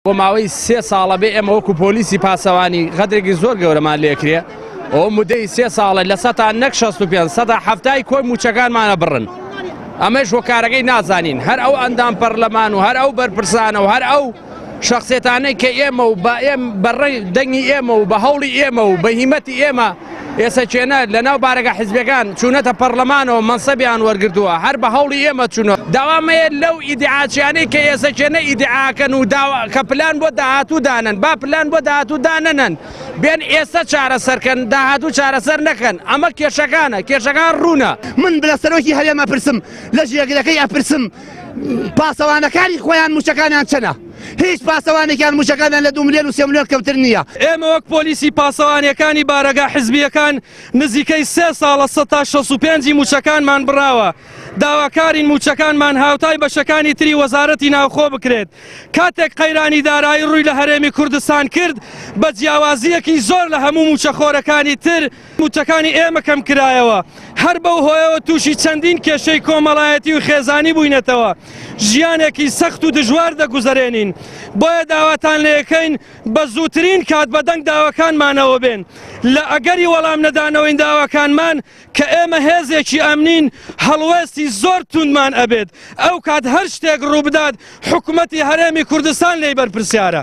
بۆ ماوەی 3 ساڵە بێ ئێمە وەکو پۆلیسی پاسەوانی غەدرێکی زۆر گەورەمان لێکرێ ئەو مودەی 3 ساڵە لە 100 تا نەک 65 سەدا هەفتای کۆی موچەکانمانە بڕن ئەمەش وەکارەکەی نازانین هەر ئەو ئەندام پەرلەمان و هەر ئەو بەرپرسانە و هەر ئەو شەخسێتانەی کە ئێمە و بە بەڕێی دەنگی ئێمە و بە هەوڵی ئێمە و بە هیمەتی ئێمە ئێستا چێنە لەناو بارەگە حیزبەکان چوونەتە پەرلەمانەوە مەنسەبیان وەرگردووە هەر بە هەوڵی ئێمە چوونەوە داوامەیە لەو ئیدعاچیانەی کە ئێستا چێنە ئیدعاکەن و کە پلان بۆ داهاتوو دانن با پلان بۆ داهاتوو دانەنن بێن ئێستا چارەسەرکەن داهاتوو چارەسەر نەکەن ئەمە کێشەکانە کێشەکان ڕوونە من بلە سەرۆکی هەرێمە پرسم لە ژێگرەکەی ئەپرسم پاسەوانەکانی خۆیان موچەکانیان چەنە هیچ پاسەوانێکیان موچەکانیان لە 2 ملیۆن و 3 ملیۆن کەمتر نییە ئێمە وەک پۆلیسی پاسەوانیەکانی بارەگا حیزبیەکان نزیکەی 3 ساڵە 165 موچەکانمان بڕاوە داواکارین موچەکانمان هاوتای بەشەکانی تری وەزارەتی ناوخۆ بکرێت کاتێک قەیرانی دارایی ڕووی لە هەرێمی کوردستان کرد بە جیاوازیەکی زۆر لە هەموو موچەخۆرەکانی تر موچەکانی ئێمە کەم کرایەوە هەر بەو هۆیەوە تووشی چەندین کێشەی کۆمەڵایەتی و خێزانی بووینەتەوە ژیانێکی سەخت و دژوار دەگوزارێنین بۆیە داواتان لێ یەکەین بە زووترین کات بەدەنگ داواکانمانەوە بێن لە ئەگەری وەڵام نەدانەوەی داواکانمان کە ئێمە هێزێکی ئەمنین هەڵوێستی زۆر توندمان ئەبێت ئەو کات هەر شتێک ڕوو بدات حکوومەتی هەرێمی کوردستان لێی بەرپرسیارە.